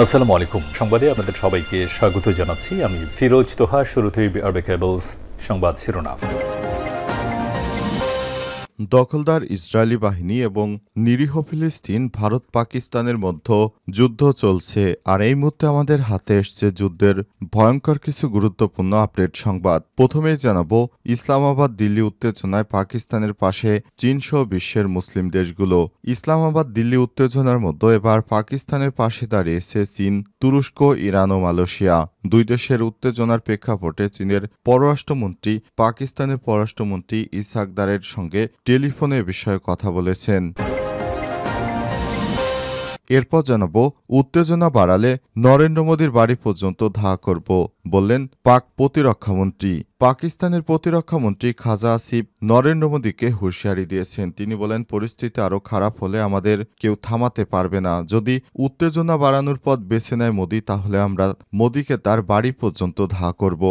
আসসালামু আলাইকুম। সংবাদে আপনাদের সবাইকে স্বাগত জানাচ্ছি। আমি ফিরোজ তোহা। শুরুতেই আরবে কেবলস সংবাদ শিরোনাম। দখলদার ইসরায়েলি বাহিনী এবং নিরীহ ফিলিস্তিন ভারত পাকিস্তানের মধ্যে যুদ্ধ চলছে, আর এই মুহূর্তে আমাদের হাতে এসছে যুদ্ধের ভয়ঙ্কর কিছু গুরুত্বপূর্ণ আপডেট সংবাদ। প্রথমেই জানাবো, ইসলামাবাদ দিল্লি উত্তেজনায় পাকিস্তানের পাশে চীনসহ বিশ্বের মুসলিম দেশগুলো। ইসলামাবাদ দিল্লি উত্তেজনার মধ্যে এবার পাকিস্তানের পাশে দাঁড়িয়েছে চীন, তুরস্ক, ইরান ও মালয়েশিয়া। দুই দেশের উত্তেজনার প্রেক্ষাপটে চীনের পররাষ্ট্রমন্ত্রী পাকিস্তানের পররাষ্ট্রমন্ত্রী ইসহাক দারের সঙ্গে টেলিফোনে এ বিষয়ে কথা বলেছেন। এরপর জানাবো, উত্তেজনা বাড়ালে নরেন্দ্র মোদীর বাড়ি পর্যন্ত ধাওয়া করব, বললেন পাক প্রতিরক্ষামন্ত্রী। পাকিস্তানের প্রতিরক্ষামন্ত্রী খাজা আসিফ নরেন্দ্র মোদীকে হুঁশিয়ারি দিয়েছেন। তিনি বলেন, পরিস্থিতি আরও খারাপ হলে আমাদের কেউ থামাতে পারবে না। যদি উত্তেজনা বাড়ানোর পথ বেছে নেয় মোদী, তাহলে আমরা মোদীকে তার বাড়ি পর্যন্ত ধাওয়া করব।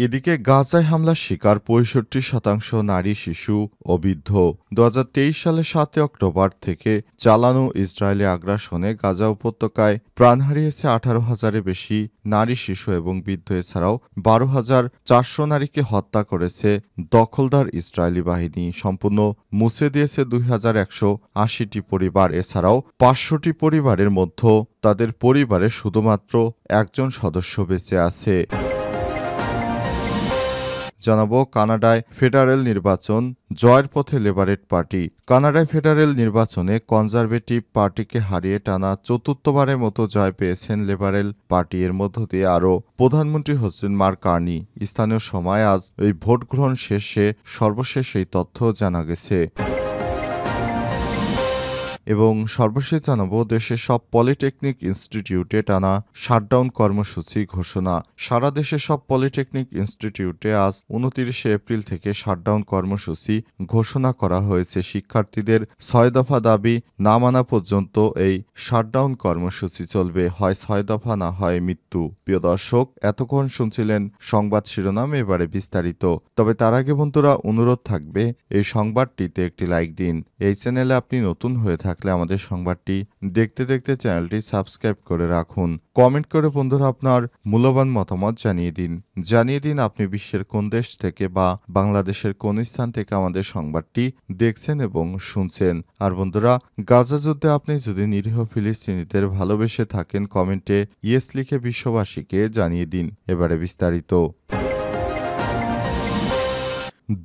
এদিকে গাজায় হামলার শিকার ৬৫% নারী, শিশু ও বৃদ্ধ। ২০২৩ সালের ৭ অক্টোবর থেকে চালানো ইসরায়েলি আগ্রাসনে গাজা উপত্যকায় প্রাণ হারিয়েছে ১৮,০০০-এর বেশি নারী, শিশু এবং বৃদ্ধ। এছাড়াও ১২,৪০০ নারীকে হত্যা করেছে দখলদার ইসরায়েলি বাহিনী। সম্পূর্ণ মুছে দিয়েছে ২,১৮০টি পরিবার। এছাড়াও ৫০০টি পরিবারের মধ্যে তাদের পরিবারে শুধুমাত্র একজন সদস্য বেঁচে আছে। জানাবো, কানাডায় ফেডারেল নির্বাচন, জয়ের পথে লেবারেট পার্টি। কানাডায় ফেডারেল নির্বাচনে কনজারভেটিভ পার্টিকে হারিয়ে টানা চতুর্থবারের মতো জয় পেয়েছেন লেবারেল পার্টি। এর মধ্য দিয়ে আরও প্রধানমন্ত্রী হচ্ছেন মার্ক কার্নি। স্থানীয় সময় আজ এই ভোট গ্রহণ শেষে সর্বশেষ এই তথ্য জানা গেছে। এবং সর্বশেষ জানাবো, দেশের সব পলিটেকনিক ইনস্টিটিউটে টানা শাটডাউন কর্মসূচি ঘোষণা। সারা দেশের সব পলিটেকনিক ইনস্টিটিউটে আজ ২৯ এপ্রিল থেকে শাটডাউন কর্মসূচি ঘোষণা করা হয়েছে। শিক্ষার্থীদের ৬ দফা দাবি না মানা পর্যন্ত এই শাটডাউন কর্মসূচি চলবে। হয় ৬ দফা, না হয় মৃত্যু। প্রিয় দর্শক, এতক্ষণ শুনছিলেন সংবাদ শিরোনাম, এবারে বিস্তারিত। তবে তার আগে বন্ধুরা, অনুরোধ থাকবে এই সংবাদটিতে একটি লাইক দিন। এই চ্যানেলে আপনি নতুন হয়ে থাকলে আমাদের সংবাদটি দেখতে দেখতে চ্যানেলটি সাবস্ক্রাইব করে রাখুন। কমেন্ট করে বন্ধুরা আপনার মূল্যবান মতামত জানিয়ে দিন আপনি বিশ্বের কোন দেশ থেকে বা বাংলাদেশের কোন স্থান থেকে আমাদের সংবাদটি দেখছেন এবং শুনছেন। আর বন্ধুরা, গাজা যুদ্ধে আপনি যদি নিরীহ ফিলিস্তিনিদের ভালোবেসে থাকেন, কমেন্টে ইয়েস লিখে বিশ্ববাসীকে জানিয়ে দিন। এবারে বিস্তারিত।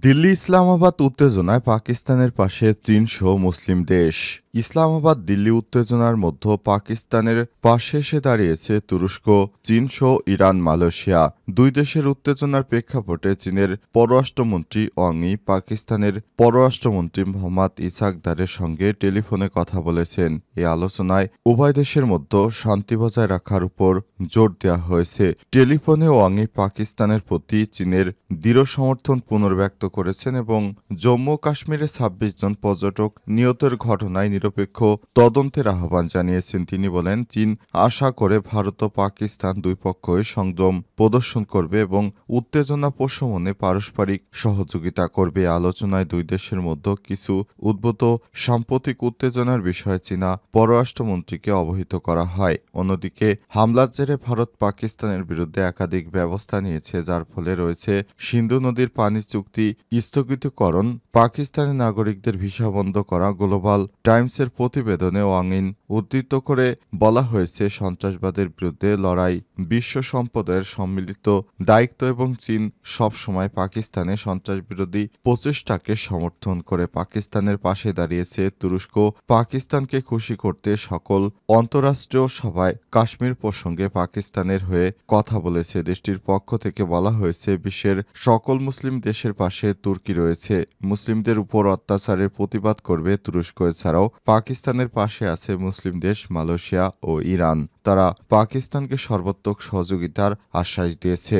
দিল্লি ইসলামাবাদ উত্তেজনায় পাকিস্তানের পাশে চীনসহ মুসলিম দেশ। ইসলামাবাদ দিল্লি উত্তেজনার মধ্যে পাকিস্তানের পাশে এসে দাঁড়িয়েছে তুরস্ক, চীনসহ ইরান, মালয়েশিয়া। দুই দেশের উত্তেজনার প্রেক্ষাপটে চীনের পররাষ্ট্রমন্ত্রী ওয়াং ই পাকিস্তানের পররাষ্ট্রমন্ত্রী মোহাম্মদ ইসহাক দারের সঙ্গে টেলিফোনে কথা বলেছেন। এই আলোচনায় উভয় দেশের মধ্যে শান্তি বজায় রাখার উপর জোর দেওয়া হয়েছে। টেলিফোনে ওয়াং ই পাকিস্তানের প্রতি চীনের দৃঢ় সমর্থন পুনর্ব্যক্ত করেছেন এবং জম্মু কাশ্মীরে ২৬ জন পর্যটক নিহতের ঘটনায় নিরপেক্ষ তদন্তের আহ্বান জানিয়েছেন। তিনি বলেন, চীন আশা করে ভারত ও পাকিস্তান দুই পক্ষই সংযম প্রদর্শন করবে এবং উত্তেজনা প্রশমনে পারস্পরিক সহযোগিতা করবে। আলোচনায় দুই দেশের মধ্যে কিছু উদ্ভূত সাম্প্রতিক উত্তেজনার বিষয়ে চীনা পররাষ্ট্রমন্ত্রীকে অবহিত করা হয়। অন্যদিকে হামলার জেরে ভারত পাকিস্তানের বিরুদ্ধে একাধিক ব্যবস্থা নিয়েছে, যার ফলে রয়েছে সিন্ধু নদীর পানি চুক্তি স্থগিতকরণ, পাকিস্তানি নাগরিকদের ভিসা বন্ধ করা। গ্লোবাল টাইমসের প্রতিবেদনে ওয়াং ই উদ্ধৃত করে বলা হয়েছে, সন্ত্রাসবাদের বিরুদ্ধে লড়াই বিশ্ব সম্প্রদায়ের সম্মিলিত দায়িত্ব এবং চীন সবসময় পাকিস্তানে সন্ত্রাসবিরোধী প্রচেষ্টাকে সমর্থন করে পাকিস্তানের পাশে দাঁড়িয়েছে। তুরস্ক পাকিস্তানকে খুশি করতে সকল অন্তঃরাষ্ট্রীয় সভায় কাশ্মীর প্রসঙ্গে পাকিস্তানের হয়ে কথা বলেছে। দেশটির পক্ষ থেকে বলা হয়েছে, বিশ্বের সকল মুসলিম দেশের পাশে তুর্কি রয়েছে। মুসলিমদের উপর অত্যাচারের প্রতিবাদ করবে তুরস্ক। এছাড়াও পাকিস্তানের পাশে আছে মুসলিম দেশ মালয়েশিয়া ও ইরান। তারা পাকিস্তানকে সর্বাত্মক সহযোগিতার আশ্বাস দিয়েছে।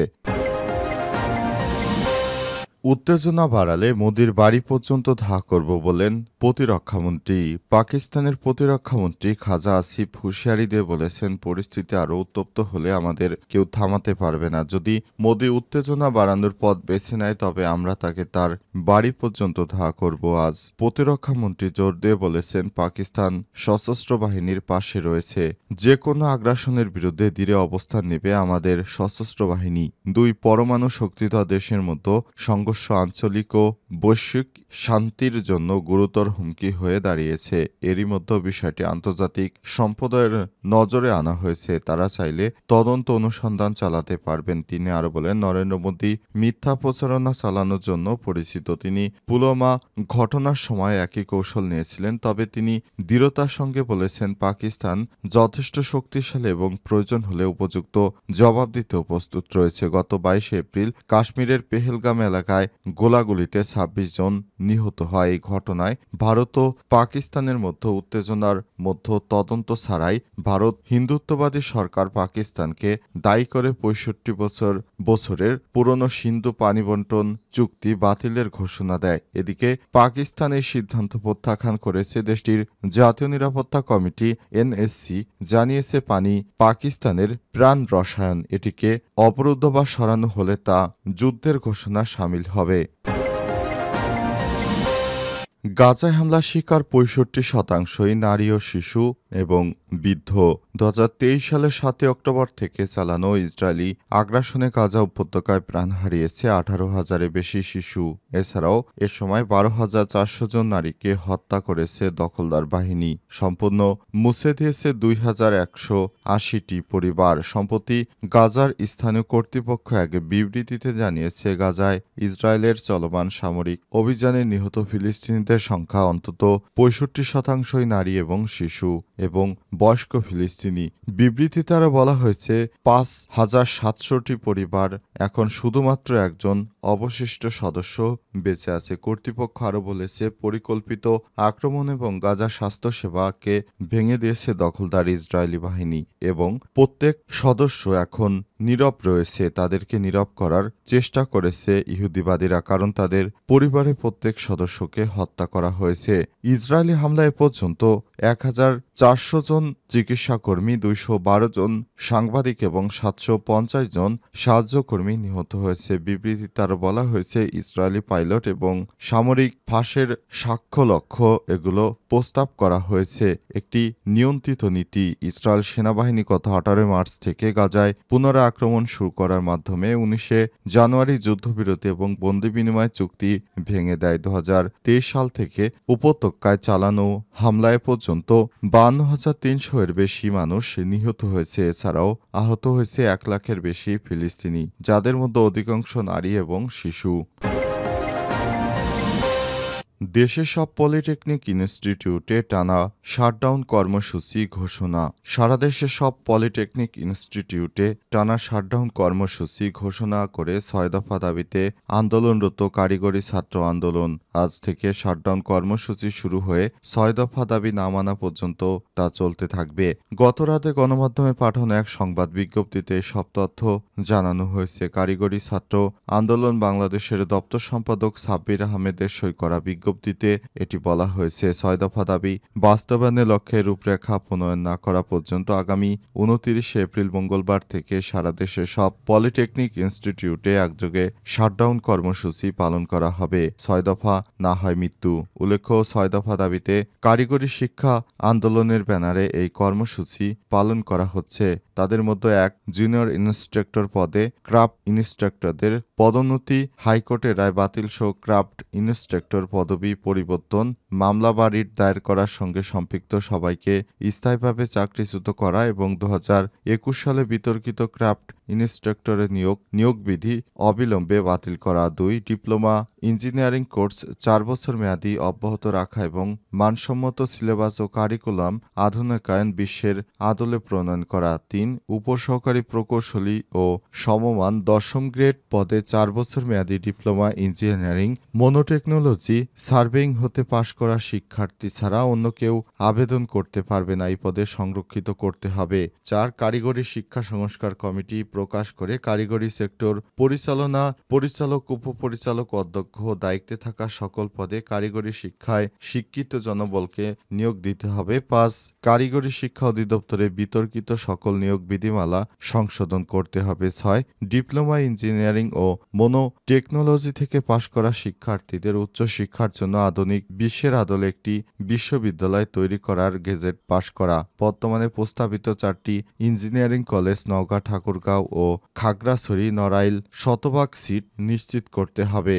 উত্তেজনা বাড়ালে মোদির বাড়ি পর্যন্ত ধাওয়া করব বলেন প্রতিরক্ষামন্ত্রী। পাকিস্তানের প্রতিরক্ষামন্ত্রী খাজা আসিফ হুঁশিয়ারি দিয়ে বলেছেন, পরিস্থিতি আরও উত্তপ্ত হলে আমাদের কেউ থামাতে পারবে না। যদি মোদি উত্তেজনা বাড়ানোর পথ বেছে নেয় তবে আমরা তাকে তার বাড়ি পর্যন্ত ধাওয়া করব। আজ প্রতিরক্ষামন্ত্রী জোর দিয়ে বলেছেন, পাকিস্তান সশস্ত্র বাহিনীর পাশে রয়েছে, যে কোনো আগ্রাসনের বিরুদ্ধে দৃঢ় অবস্থান নেবে আমাদের সশস্ত্র বাহিনী। দুই পরমাণু শক্তিধর দেশের মধ্যে সংঘর্ষ আঞ্চলিক ও বৈশ্বিক শান্তির জন্য গুরুতর হুমকি হয়ে দাঁড়িয়েছে। এরই মধ্যে বিষয়টি আন্তর্জাতিক সম্প্রদায়ের নজরে আনা হয়েছে। তারা চাইলে তদন্ত অনুসন্ধান চালাতে পারবেন। তিনি আরো বলেন, নরেন্দ্র মোদী মিথ্যা প্রচারণা চালানোর জন্য পরিচিত। তিনি পুলওয়ামা ঘটনার সময় একই কৌশল নিয়েছিলেন। তবে তিনি দৃঢ়তার সঙ্গে বলেছেন, পাকিস্তান যথেষ্ট শক্তিশালী এবং প্রয়োজন হলে উপযুক্ত জবাব দিতেও প্রস্তুত রয়েছে। গত 22 এপ্রিল কাশ্মীরের পেহেলগাম এলাকায় গোলাগুলিতে 26 জন নিহত হয়। এই ঘটনায় ভারত ও পাকিস্তানের মধ্যে উত্তেজনার মধ্যে তদন্ত ছাড়াই ভারত হিন্দুত্ববাদী সরকার পাকিস্তানকে দায়ী করে 65 বছরের পুরনো সিন্ধু পানি বন্টন চুক্তি বাতিলের ঘোষণা দেয়। এদিকে পাকিস্তান এই সিদ্ধান্ত প্রত্যাখ্যান করেছে। দেশটির জাতীয় নিরাপত্তা কমিটি এনএসসি জানিয়েছে, পানি পাকিস্তানের প্রাণ রসায়ন। এটিকে অবরুদ্ধ বা সরানো হলে তা যুদ্ধের ঘোষণা শামিল হবে। গাজায় হামলার শিকার 65% নারী ও শিশু এবং বৃদ্ধ। 2023 সালের 7 অক্টোবর থেকে চালানো ইসরায়েলি আগ্রাসনে গাজা উপত্যকায় প্রাণ হারিয়েছে 18,000-এর বেশি শিশু। এছাড়াও এ সময় 12,400 জন নারীকে হত্যা করেছে দখলদার বাহিনী। সম্পূর্ণ মুছে দিয়েছে 2,180টি পরিবার। সম্প্রতি গাজার স্থানীয় কর্তৃপক্ষ এক বিবৃতিতে জানিয়েছে, গাজায় ইসরায়েলের চলমান সামরিক অভিযানে নিহত ফিলিস্তিনিদের সংখ্যা অন্তত 65% নারী এবং শিশু এবং বয়স্ক ফিলিস্তিনি। বিবৃতিতে আরও বলা হয়েছে, 5,700টি পরিবার এখন শুধুমাত্র একজন অবশিষ্ট সদস্য বেঁচে আছে। কর্তৃপক্ষ আরও বলেছে, পরিকল্পিত আক্রমণ এবং গাজা স্বাস্থ্যসেবাকে ভেঙে দিয়েছে দখলদার ইসরায়েলি বাহিনী এবং প্রত্যেক সদস্য এখন নীরব রয়েছে। তাদেরকে নীরব করার চেষ্টা করেছে ইহুদিবাদীরা, কারণ তাদের পরিবারের প্রত্যেক সদস্যকে হত্যা করা হয়েছে। ইসরায়েলি হামলায় এ পর্যন্ত 1,400 জন চিকিৎসাকর্মী, 212 জন সাংবাদিক এবং 750 জন সাহায্যকর্মী নিহত হয়েছে। বিবৃতিতে আরও বলা হয়েছে, ইসরায়েলি পাইলট এবং সামরিক ফাঁসের সাক্ষ্য লক্ষ্য এগুলো প্রস্তাব করা হয়েছে একটি নিয়ন্ত্রিত নীতি। ইসরায়েল সেনাবাহিনী গত 18 মার্চ থেকে গাজায় পুনরায় আক্রমণ শুরু করার মাধ্যমে 19 জানুয়ারি যুদ্ধবিরতি এবং বন্দি বিনিময় চুক্তি ভেঙে দেয়। 2023 সাল থেকে উপত্যকায় চালানো হামলায় পর্যন্ত 52,300-এর বেশি মানুষ নিহত হয়েছে। এছাড়াও আহত হয়েছে 1 লাখের বেশি ফিলিস্তিনি, যাদের মধ্যে অধিকাংশ নারী এবং শিশু। দেশের সব পলিটেকনিক ইনস্টিটিউটে টানা শাটডাউন কর্মসূচি ঘোষণা। সারা দেশের সব পলিটেকনিক ইনস্টিটিউটে টানা শাটডাউন কর্মসূচি ঘোষণা করে 6 দফা দাবিতে আন্দোলনরত কারিগরি ছাত্র আন্দোলন। আজ থেকে শাটডাউন কর্মসূচি শুরু হয়ে 6 দফা দাবি না মানা পর্যন্ত তা চলতে থাকবে। গতরাতে গণমাধ্যমে পাঠানো এক সংবাদ বিজ্ঞপ্তিতে সব তথ্য জানানো হয়েছে। কারিগরি ছাত্র আন্দোলন বাংলাদেশের দপ্তর সম্পাদক সাব্বির আহমেদের সই করা বিজ্ঞপ্তিতে এটি বলা হয়েছে। 6 দফা দাবি বাস্তবায়নের লক্ষ্যে রূপরেখা প্রণয়ন না করা পর্যন্ত আগামী 29 এপ্রিল মঙ্গলবার থেকে সারা দেশের সব পলিটেকনিক ইনস্টিটিউটে একযোগে শাটডাউন কর্মসূচি পালন করা হবে। 6 দফা না হয় মৃত্যু। উল্লেখ্য, 6 দফা দাবিতে কারিগরি শিক্ষা আন্দোলনের ব্যানারে এই কর্মসূচি পালন করা হচ্ছে। তাদের মধ্যে 1 জুনিয়র ইন্সট্রাক্টর পদে ক্রাফট ইন্সট্রাক্টরদের পদোন্নতি, হাইকোর্টের রায় বাতিল সহ ক্রাফট ইন্সট্রাক্টর পদবি পরিবর্তন, মামলা বা রিট দায়ের করার সঙ্গে সম্পৃক্ত সবাইকে স্থায়ীভাবে চাকরিচ্যুত করা এবং 2021 সালে বিতর্কিত ক্রাফট ইন্সট্রাক্টরের নিয়োগ বিধি অবিলম্বে বাতিল করা। 2 ডিপ্লোমা ইঞ্জিনিয়ারিং কোর্স 4 বছর মেয়াদি অব্যাহত রাখা এবং মানসম্মত সিলেবাস ও কারিকুলাম আধুনিকায়ন বিশ্বের আদলে প্রণয়ন করা। 3 উপসহকারী প্রকৌশলী ও সমমান 10ম গ্রেড পদে 4 বছর মেয়াদি ডিপ্লোমা ইঞ্জিনিয়ারিং মনোটেকনোলজি সার্ভেইং হতে পাশ করা শিক্ষার্থী ছাড়া অন্য কেউ আবেদন করতে পারবে না। এই পদে সংরক্ষিত করতে হবে। 4 কারিগরি শিক্ষা সংস্কার কমিটি প্রকাশ করে কারিগরি সেক্টর পরিচালক উপপরিচালক অধ্যক্ষ দায়িত্বে থাকা সকল পদে কারিগরি শিক্ষায় শিক্ষিত জনবলকে নিয়োগ দিতে হবে। ৫ কারিগরি শিক্ষা অধিদপ্তরে বিতর্কিত সকল নিয়োগ বিধিমালা সংশোধন করতে হবে। ৬ ডিপ্লোমা ইঞ্জিনিয়ারিং ও টেকনোলজি থেকে পাশ করা শিক্ষার্থীদের উচ্চশিক্ষার জন্য আধুনিক বিশ্বের আদলে একটি বিশ্ববিদ্যালয় তৈরি করার গেজেট পাশ করা। বর্তমানে প্রস্তাবিত 4টি ইঞ্জিনিয়ারিং কলেজ নওগাঁ, ঠাকুরগাঁও ও খাগড়াছড়ি, নড়াইল শতভাগ সিট নিশ্চিত করতে হবে।